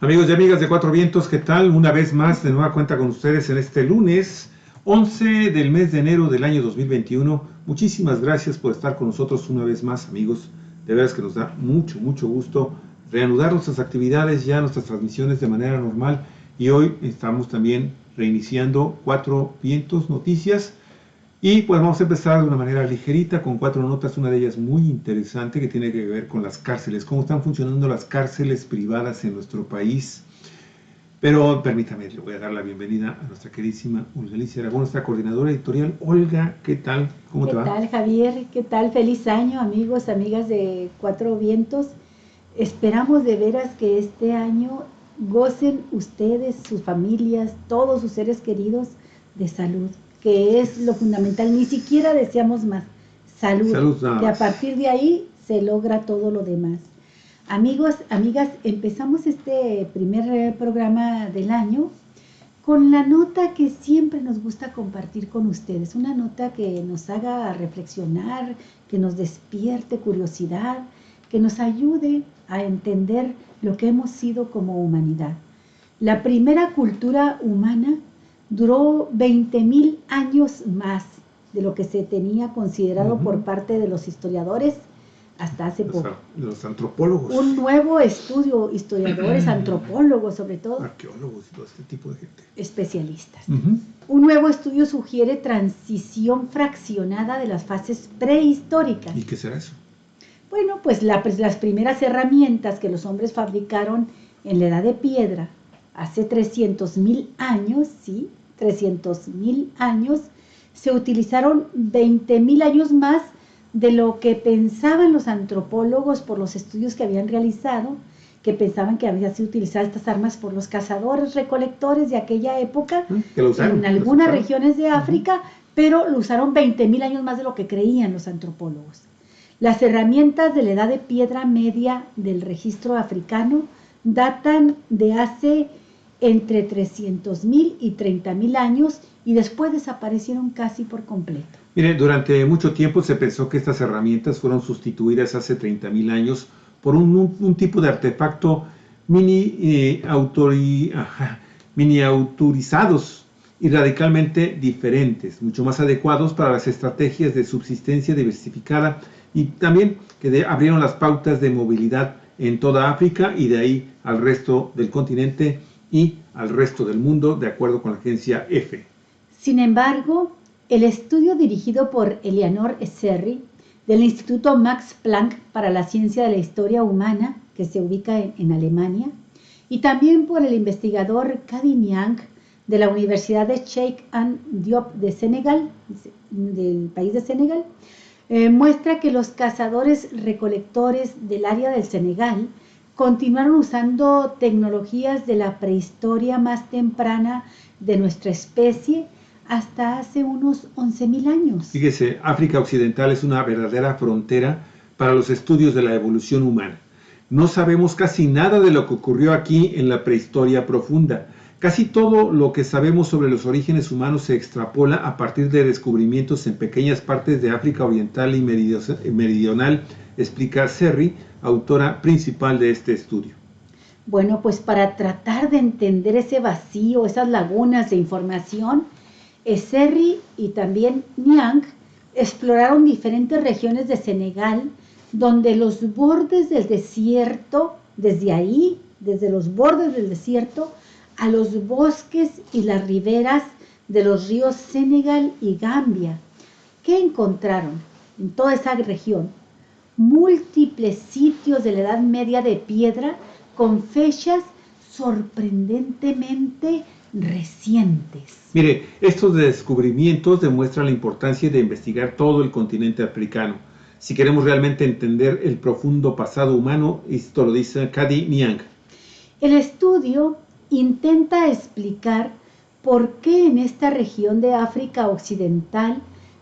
Amigos y amigas de Cuatro Vientos, ¿qué tal? Una vez más, de nueva cuenta con ustedes en este lunes 11 del mes de enero del año 2021. Muchísimas gracias por estar con nosotros una vez más, amigos. De veras que nos da mucho gusto reanudar nuestras actividades, ya nuestras transmisiones de manera normal. Y hoy estamos también reiniciando Cuatro Vientos Noticias. Y pues vamos a empezar de una manera ligerita con 4 notas, una de ellas muy interesante que tiene que ver con las cárceles, cómo están funcionando las cárceles privadas en nuestro país. Pero permítame, le voy a dar la bienvenida a nuestra queridísima Olga Alicia Aragón, nuestra coordinadora editorial. Olga, ¿qué tal? ¿Cómo te va? ¿Qué tal, Javier? ¿Qué tal? Feliz año, amigos, amigas de Cuatro Vientos. Esperamos de veras que este año gocen ustedes, sus familias, todos sus seres queridos de salud, que es lo fundamental. Ni siquiera deseamos más. Salud, que a partir de ahí se logra todo lo demás. Amigos, amigas, empezamos este primer programa del año con la nota que siempre nos gusta compartir con ustedes, una nota que nos haga reflexionar, que nos despierte curiosidad, que nos ayude a entender lo que hemos sido como humanidad. La primera cultura humana duró 20,000 años más de lo que se tenía considerado por parte de los historiadores hasta hace poco. Los antropólogos. Un nuevo estudio, historiadores, antropólogos sobre todo. Arqueólogos y todo este tipo de gente. Especialistas. Un nuevo estudio sugiere transición fraccionada de las fases prehistóricas. ¿Y qué será eso? Bueno, pues las primeras herramientas que los hombres fabricaron en la edad de piedra, hace 300,000 años, ¿sí? 300,000 años, se utilizaron 20,000 años más de lo que pensaban los antropólogos por los estudios que habían realizado, que pensaban que habían sido utilizadas estas armas por los cazadores recolectores de aquella época, en algunas regiones de África, pero lo usaron 20,000 años más de lo que creían los antropólogos. Las herramientas de la edad de piedra media del registro africano datan de hace entre 300,000 y 30,000 años y después desaparecieron casi por completo. Mire, durante mucho tiempo se pensó que estas herramientas fueron sustituidas hace 30,000 años por un tipo de artefacto miniaturizados y radicalmente diferentes, mucho más adecuados para las estrategias de subsistencia diversificada y también que abrieron las pautas de movilidad en toda África y de ahí al resto del continente y al resto del mundo, de acuerdo con la agencia EFE. Sin embargo, el estudio dirigido por Eleanor Esserry del Instituto Max Planck para la Ciencia de la Historia Humana, que se ubica en Alemania, y también por el investigador Kadi Niang de la Universidad de Cheikh Anta Diop de Senegal, del país de Senegal, muestra que los cazadores recolectores del área del Senegal continuaron usando tecnologías de la prehistoria más temprana de nuestra especie hasta hace unos 11,000 años. Fíjese, África Occidental es una verdadera frontera para los estudios de la evolución humana. No sabemos casi nada de lo que ocurrió aquí en la prehistoria profunda. Casi todo lo que sabemos sobre los orígenes humanos se extrapola a partir de descubrimientos en pequeñas partes de África Oriental y Meridional, explica Serri, autora principal de este estudio. Bueno, pues para tratar de entender ese vacío, esas lagunas de información, Serri y también Niang exploraron diferentes regiones de Senegal, donde los bordes del desierto, desde los bordes del desierto, a los bosques y las riberas de los ríos Senegal y Gambia. ¿Qué encontraron en toda esa región? Múltiples sitios de la Edad Media de piedra con fechas sorprendentemente recientes. Mire, estos descubrimientos demuestran la importancia de investigar todo el continente africano. Si queremos realmente entender el profundo pasado humano, esto lo dice Kadi Niang. El estudio intenta explicar por qué en esta región de África Occidental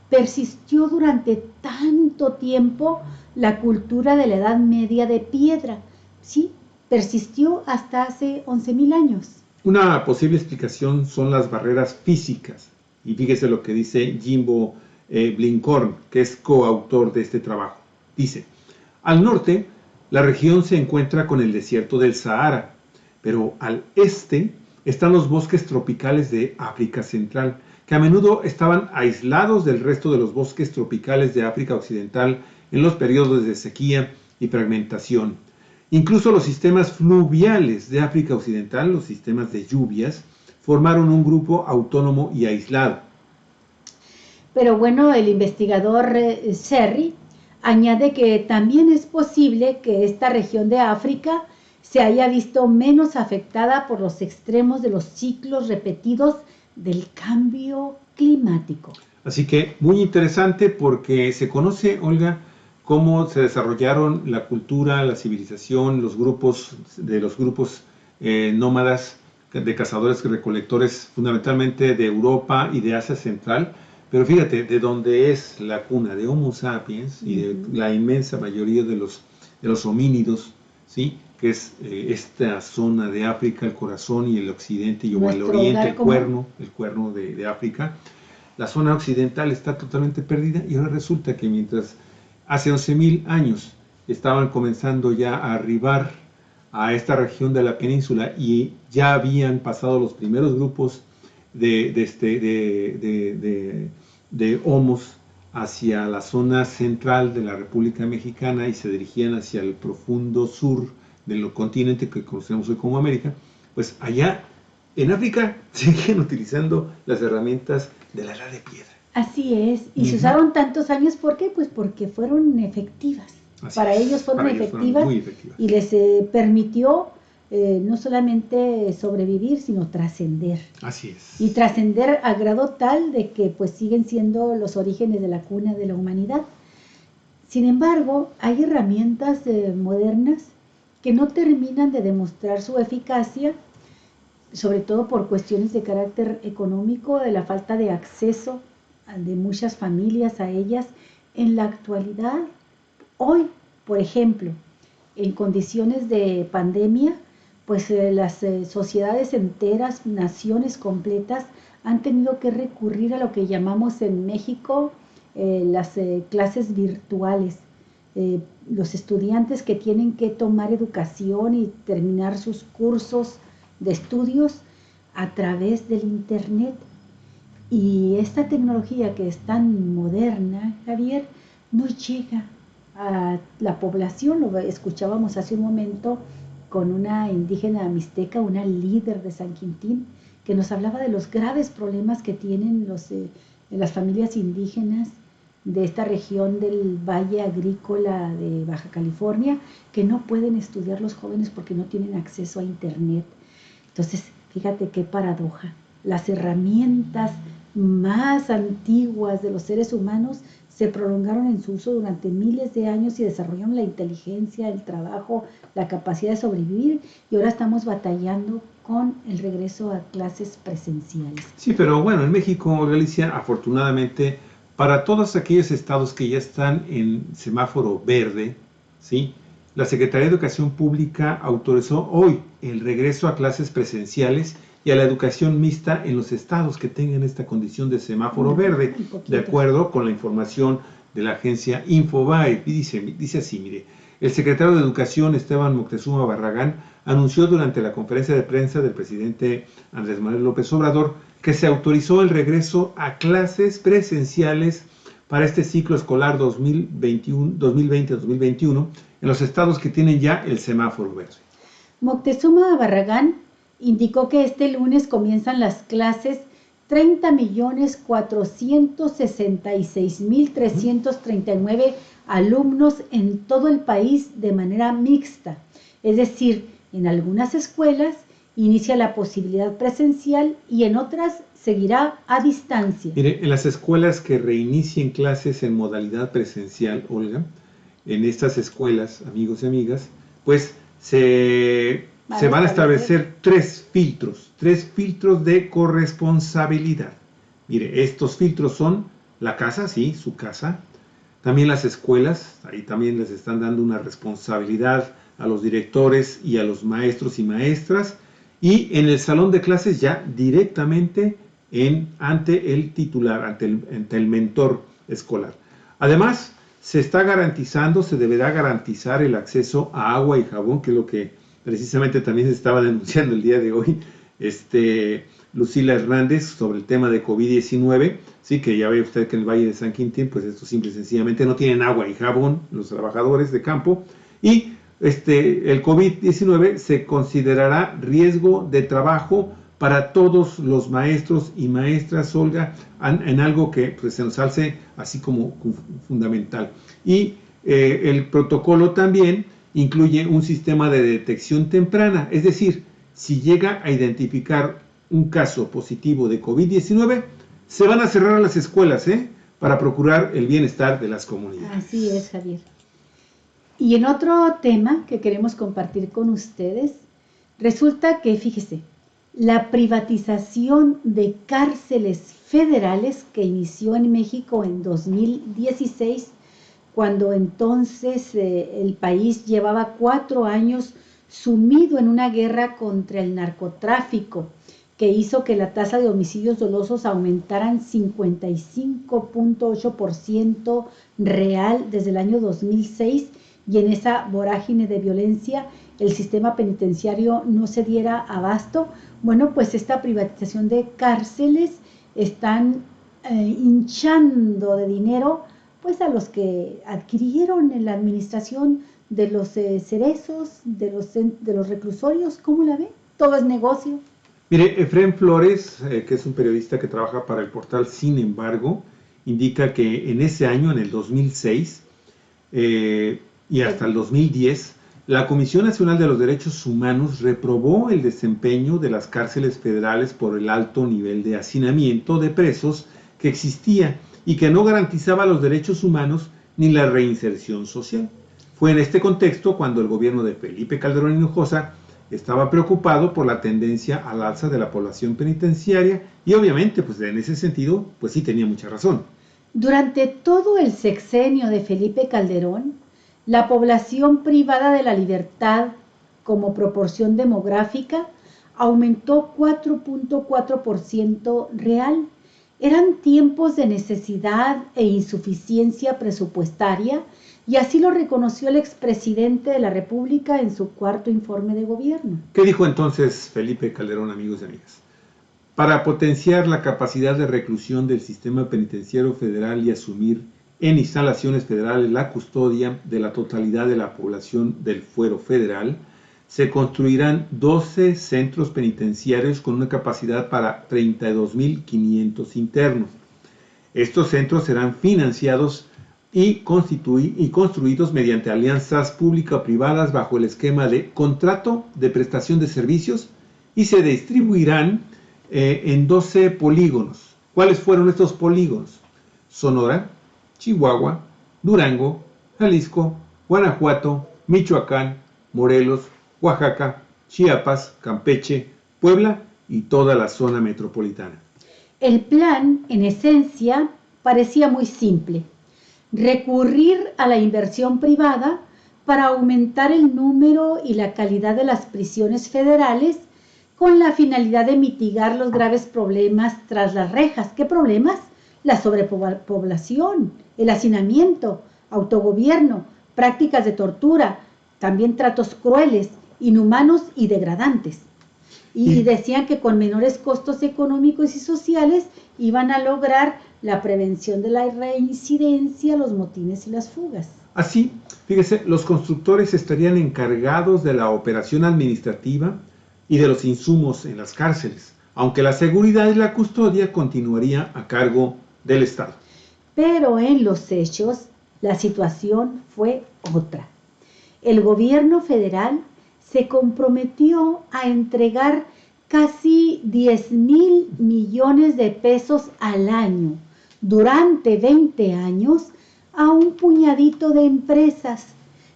persistió durante tanto tiempo la cultura de la Edad Media de piedra. Sí, persistió hasta hace 11,000 años. Una posible explicación son las barreras físicas. Y fíjese lo que dice Jimbo Blinkhorn, que es coautor de este trabajo. Dice, al norte, la región se encuentra con el desierto del Sahara, pero al este están los bosques tropicales de África Central, que a menudo estaban aislados del resto de los bosques tropicales de África Occidental en los periodos de sequía y fragmentación. Incluso los sistemas fluviales de África Occidental, los sistemas de lluvias, formaron un grupo autónomo y aislado. Pero bueno, el investigador Serri añade que también es posible que esta región de África se haya visto menos afectada por los extremos de los ciclos repetidos del cambio climático. Así que muy interesante porque se conoce, Olga, cómo se desarrollaron la cultura, la civilización, los grupos nómadas de cazadores y recolectores, fundamentalmente de Europa y de Asia Central. Pero fíjate, de donde es la cuna de Homo sapiens y de la inmensa mayoría de los homínidos, ¿sí? Que es esta zona de África, el corazón y el occidente y el oriente, el cuerno de África. La zona occidental está totalmente perdida y ahora resulta que mientras hace 11.000 años estaban comenzando ya a arribar a esta región de la península y ya habían pasado los primeros grupos de homos hacia la zona central de la República Mexicana y se dirigían hacia el profundo sur del continente que conocemos hoy como América, pues allá en África siguen utilizando las herramientas de la edad de piedra. Así es, y se usaron tantos años, ¿por qué? Pues porque fueron efectivas. Para ellos fueron efectivas y les permitió no solamente sobrevivir, sino trascender. Así es. Y trascender a grado tal de que pues siguen siendo los orígenes de la cuna de la humanidad. Sin embargo, hay herramientas modernas que no terminan de demostrar su eficacia, sobre todo por cuestiones de carácter económico, de la falta de acceso de muchas familias a ellas. En la actualidad, hoy, por ejemplo, en condiciones de pandemia, pues las sociedades enteras, naciones completas, han tenido que recurrir a lo que llamamos en México las clases virtuales. Los estudiantes que tienen que tomar educación y terminar sus cursos de estudios a través del Internet. Y esta tecnología que es tan moderna, Javier, no llega a la población. Lo escuchábamos hace un momento con una indígena mixteca, una líder de San Quintín, que nos hablaba de los graves problemas que tienen las familias indígenas de esta región del Valle Agrícola de Baja California, que no pueden estudiar los jóvenes porque no tienen acceso a Internet. Entonces, fíjate qué paradoja. Las herramientas más antiguas de los seres humanos se prolongaron en su uso durante miles de años y desarrollaron la inteligencia, el trabajo, la capacidad de sobrevivir, y ahora estamos batallando con el regreso a clases presenciales. Sí, pero bueno, en México, Galicia, afortunadamente, para todos aquellos estados que ya están en semáforo verde, ¿sí? La Secretaría de Educación Pública autorizó hoy el regreso a clases presenciales y a la educación mixta en los estados que tengan esta condición de semáforo verde, de acuerdo con la información de la agencia Infobae. Y dice así, mire, el secretario de Educación, Esteban Moctezuma Barragán, anunció durante la conferencia de prensa del presidente Andrés Manuel López Obrador que se autorizó el regreso a clases presenciales para este ciclo escolar 2020-2021 en los estados que tienen ya el semáforo verde. Moctezuma Barragán indicó que este lunes comienzan las clases 30.466.339 alumnos en todo el país de manera mixta. Es decir, en algunas escuelas inicia la posibilidad presencial y en otras seguirá a distancia. Mire, en las escuelas que reinicien clases en modalidad presencial, Olga, en estas escuelas, amigos y amigas, pues se van a establecer tres filtros de corresponsabilidad. Mire, estos filtros son la casa, sí, su casa, también las escuelas, ahí también les están dando una responsabilidad a los directores y a los maestros y maestras, y en el salón de clases ya directamente ante el titular, ante el mentor escolar. Además, se deberá garantizar el acceso a agua y jabón, que es lo que precisamente también se estaba denunciando el día de hoy, Lucila Hernández, sobre el tema de COVID-19, sí, que ya ve usted que en el Valle de San Quintín, pues esto simple y sencillamente no tienen agua y jabón los trabajadores de campo, y el COVID-19 se considerará riesgo de trabajo para todos los maestros y maestras, Olga, en algo que pues, se nos hace así como fundamental. Y el protocolo también incluye un sistema de detección temprana, es decir, si llega a identificar un caso positivo de COVID-19, se van a cerrar las escuelas, para procurar el bienestar de las comunidades. Así es, Javier. Y en otro tema que queremos compartir con ustedes, resulta que, fíjese, la privatización de cárceles federales que inició en México en 2016, cuando entonces el país llevaba 4 años sumido en una guerra contra el narcotráfico, que hizo que la tasa de homicidios dolosos aumentaran 55.8% real desde el año 2006, y en esa vorágine de violencia el sistema penitenciario no se diera abasto. Bueno, pues esta privatización de cárceles están hinchando de dinero pues a los que adquirieron en la administración de los cerezos, de los reclusorios. ¿Cómo la ve? Todo es negocio. Mire, Efrén Flores, que es un periodista que trabaja para el portal Sin Embargo, indica que en ese año, en el 2006 y hasta el 2010, la Comisión Nacional de los Derechos Humanos reprobó el desempeño de las cárceles federales por el alto nivel de hacinamiento de presos que existía y que no garantizaba los derechos humanos ni la reinserción social. Fue en este contexto cuando el gobierno de Felipe Calderón Hinojosa estaba preocupado por la tendencia al alza de la población penitenciaria y obviamente, pues en ese sentido, pues sí tenía mucha razón. Durante todo el sexenio de Felipe Calderón, la población privada de la libertad como proporción demográfica aumentó 4.4% real. Eran tiempos de necesidad e insuficiencia presupuestaria, y así lo reconoció el expresidente de la República en su 4º informe de gobierno. ¿Qué dijo entonces Felipe Calderón, amigos y amigas? Para potenciar la capacidad de reclusión del sistema penitenciario federal y asumir en instalaciones federales la custodia de la totalidad de la población del fuero federal, se construirán 12 centros penitenciarios con una capacidad para 32.500 internos. Estos centros serán financiados y construidos mediante alianzas público-privadas bajo el esquema de contrato de prestación de servicios y se distribuirán en 12 polígonos. ¿Cuáles fueron estos polígonos? Sonora, Chihuahua, Durango, Jalisco, Guanajuato, Michoacán, Morelos, Oaxaca, Chiapas, Campeche, Puebla y toda la zona metropolitana. El plan, en esencia, parecía muy simple: recurrir a la inversión privada para aumentar el número y la calidad de las prisiones federales con la finalidad de mitigar los graves problemas tras las rejas. ¿Qué problemas? La sobrepoblación, el hacinamiento, autogobierno, prácticas de tortura, también tratos crueles, inhumanos y degradantes. Y decían que con menores costos económicos y sociales iban a lograr la prevención de la reincidencia, los motines y las fugas. Así, fíjese, los constructores estarían encargados de la operación administrativa y de los insumos en las cárceles, aunque la seguridad y la custodia continuaría a cargo del Estado. Pero en los hechos, la situación fue otra. El gobierno federal se comprometió a entregar casi 10,000 millones de pesos al año durante 20 años a un puñadito de empresas,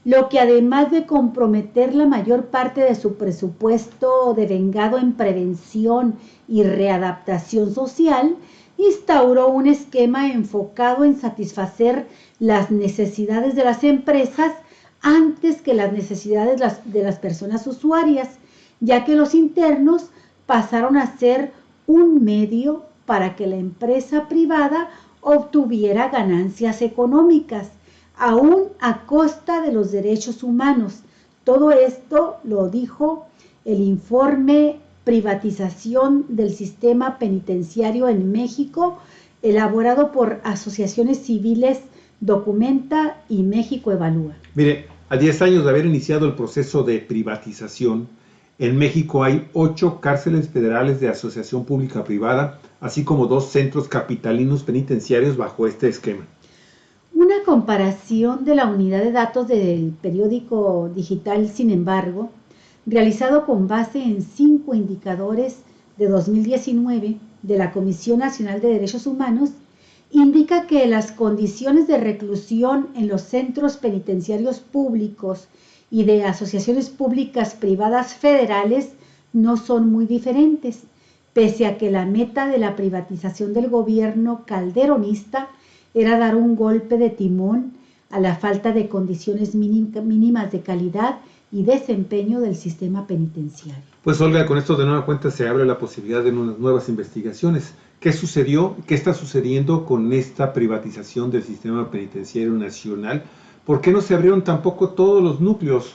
lo que además de comprometer la mayor parte de su presupuesto devengado en prevención y readaptación social, instauró un esquema enfocado en satisfacer las necesidades de las empresas antes que las necesidades de las personas usuarias, ya que los internos pasaron a ser un medio para que la empresa privada obtuviera ganancias económicas, aún a costa de los derechos humanos, Todo esto lo dijo el informe Privatización del Sistema Penitenciario en México, elaborado por asociaciones civiles Documenta y México Evalúa. Mire, a 10 años de haber iniciado el proceso de privatización, en México hay 8 cárceles federales de asociación pública-privada, así como 2 centros capitalinos penitenciarios bajo este esquema. Una comparación de la unidad de datos del periódico digital, sin embargo, realizado con base en 5 indicadores de 2019 de la Comisión Nacional de Derechos Humanos, indica que las condiciones de reclusión en los centros penitenciarios públicos y de asociaciones públicas privadas federales no son muy diferentes, pese a que la meta de la privatización del gobierno calderonista era dar un golpe de timón a la falta de condiciones mínimas de calidad y desempeño del sistema penitenciario. Pues Olga, con esto de nueva cuenta se abre la posibilidad de unas nuevas investigaciones. ¿Qué sucedió? ¿Qué está sucediendo con esta privatización del sistema penitenciario nacional? ¿Por qué no se abrieron tampoco todos los núcleos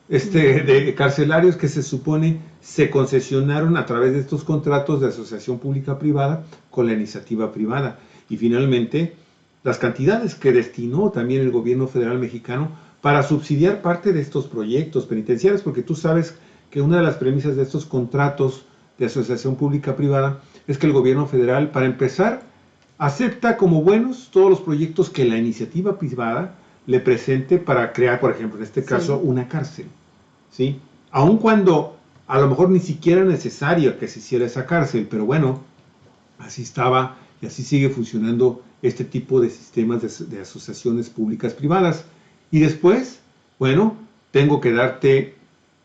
de carcelarios que se supone se concesionaron a través de estos contratos de asociación pública-privada con la iniciativa privada? Y finalmente, las cantidades que destinó también el gobierno federal mexicano para subsidiar parte de estos proyectos penitenciarios, porque tú sabes que una de las premisas de estos contratos de asociación pública-privada es que el gobierno federal, para empezar, acepta como buenos todos los proyectos que la iniciativa privada le presente para crear, por ejemplo, en este caso, una cárcel, ¿sí? Aun cuando a lo mejor ni siquiera era necesario que se hiciera esa cárcel, pero bueno, así estaba y así sigue funcionando este tipo de sistemas de asociaciones públicas privadas. Y después, bueno, tengo que darte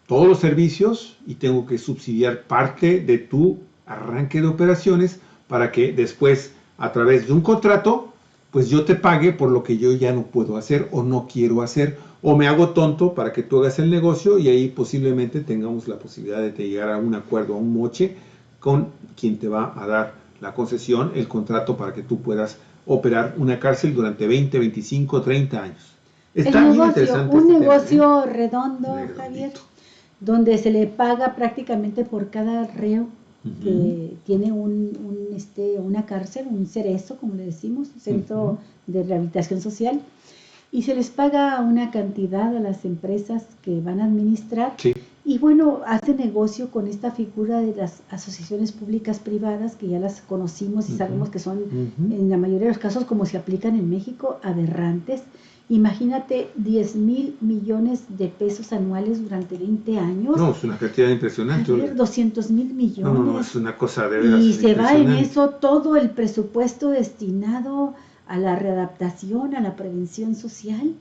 todos los servicios y tengo que subsidiar parte de tu arranque de operaciones para que después, a través de un contrato, pues yo te pague por lo que yo ya no puedo hacer o no quiero hacer, o me hago tonto para que tú hagas el negocio y ahí posiblemente tengamos la posibilidad de llegar a un acuerdo, a un moche con quien te va a dar la concesión, el contrato para que tú puedas operar una cárcel durante 20, 25, 30 años. Está bien interesante un negocio redondo, Javier, donde se le paga prácticamente por cada reo que tiene una cárcel, un cerezo, como le decimos, un centro de rehabilitación social, y se les paga una cantidad a las empresas que van a administrar, y bueno, hace negocio con esta figura de las asociaciones públicas privadas, que ya las conocimos y sabemos que son, en la mayoría de los casos, como se aplican en México, aberrantes. Imagínate 10,000 millones de pesos anuales durante 20 años. No, es una cantidad impresionante. 200,000 millones. No, es una cosa de veras. Y se va en eso todo el presupuesto destinado a la readaptación, a la prevención social.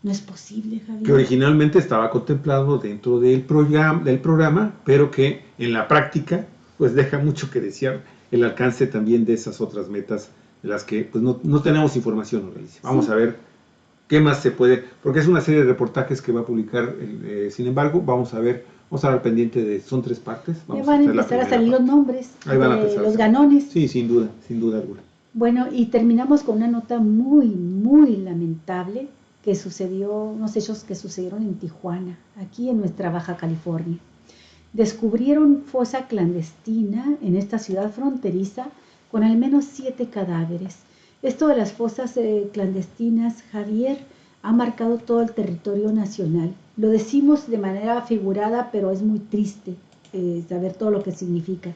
No es posible, Javier. Que originalmente estaba contemplado dentro del programa, pero que en la práctica pues deja mucho que desear el alcance también de esas otras metas de las que pues no tenemos información, Alicia. Vamos a ver qué más se puede, porque es una serie de reportajes que va a publicar, sin embargo, vamos a estar pendiente de, son 3 partes. Ya van a empezar a salir los nombres de los ganones. Sí, sin duda alguna. Bueno, y terminamos con una nota muy, muy lamentable que sucedió, unos hechos que sucedieron en Tijuana, aquí en nuestra Baja California. Descubrieron fosa clandestina en esta ciudad fronteriza con al menos 7 cadáveres. Esto de las fosas clandestinas, Javier, ha marcado todo el territorio nacional. Lo decimos de manera figurada, pero es muy triste saber todo lo que significa.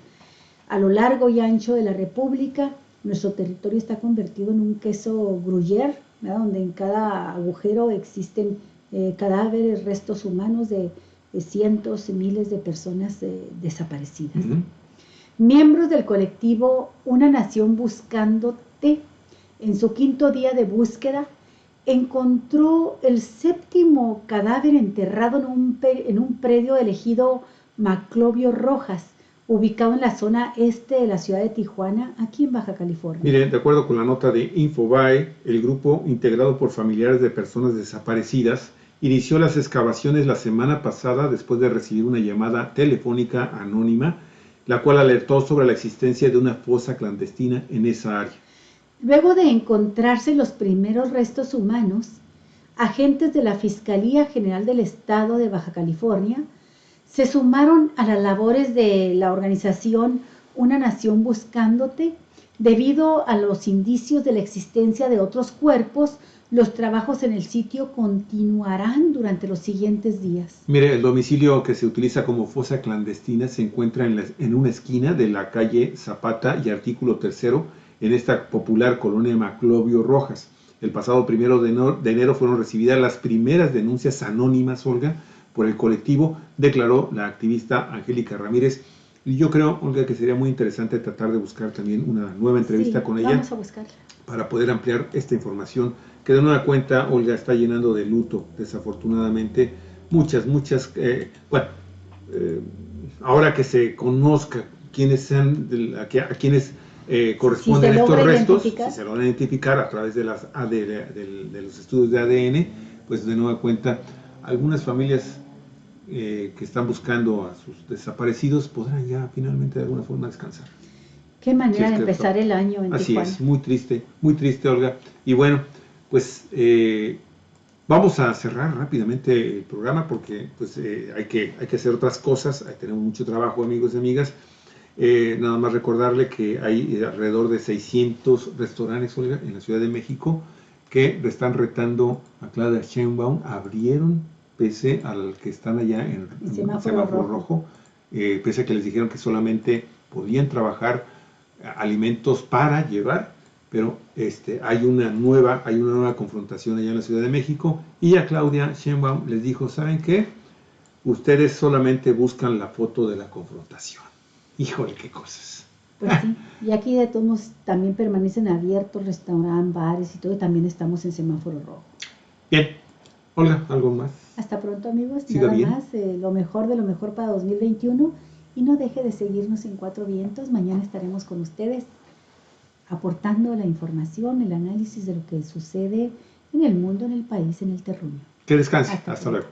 A lo largo y ancho de la República, nuestro territorio está convertido en un queso gruyère, ¿verdad? Donde en cada agujero existen cadáveres, restos humanos de cientos y miles de personas desaparecidas. Miembros del colectivo Una Nación Buscándote, en su 5º día de búsqueda, encontró el 7º cadáver enterrado en un predio del ejido Maclovio Rojas, ubicado en la zona este de la ciudad de Tijuana, aquí en Baja California. Miren, de acuerdo con la nota de Infobae, el grupo integrado por familiares de personas desaparecidas inició las excavaciones la semana pasada después de recibir una llamada telefónica anónima, la cual alertó sobre la existencia de una fosa clandestina en esa área. Luego de encontrarse los primeros restos humanos, agentes de la Fiscalía General del Estado de Baja California se sumaron a las labores de la organización Una Nación Buscándote. Debido a los indicios de la existencia de otros cuerpos, los trabajos en el sitio continuarán durante los siguientes días. Mire, el domicilio que se utiliza como fosa clandestina se encuentra en una esquina de la calle Zapata y Artículo 3 en esta popular colonia Maclovio Rojas. El pasado 1 de enero fueron recibidas las primeras denuncias anónimas, Olga, por el colectivo, declaró la activista Angélica Ramírez. Y yo creo, Olga, que sería muy interesante tratar de buscar también una nueva entrevista con ella. Vamos a buscarla. Para poder ampliar esta información, que de nueva cuenta, Olga, está llenando de luto, desafortunadamente, muchas, ahora que se conozca quiénes sean, a quienes corresponden estos restos, si se logran identificar a través de, de los estudios de ADN, pues de nueva cuenta, algunas familias que están buscando a sus desaparecidos podrán ya finalmente de alguna forma descansar. Qué manera de empezar el año en Así Tijuana. es, muy triste, Olga. Y bueno, pues vamos a cerrar rápidamente el programa porque pues, hay que hacer otras cosas, tenemos mucho trabajo, amigos y amigas. Nada más recordarle que hay alrededor de 600 restaurantes, Olga, en la Ciudad de México que le están retando a Claudia Sheinbaum. Abrieron pese al que están allá en el semáforo rojo, pese a que les dijeron que solamente podían trabajar alimentos para llevar, pero hay una nueva confrontación allá en la Ciudad de México, y a Claudia Sheinbaum les dijo, ¿saben qué? Ustedes solamente buscan la foto de la confrontación. Híjole, qué cosas. Pues sí, y aquí de todos modos también permanecen abiertos restaurantes, bares y todo, y también estamos en semáforo rojo. Bien, Olga, ¿algo más? Hasta pronto, amigos. Siga Nada bien. más, lo mejor de lo mejor para 2021. Y no deje de seguirnos en Cuatro Vientos. Mañana estaremos con ustedes aportando la información, el análisis de lo que sucede en el mundo, en el país, en el terruño. Que descanse. Hasta luego.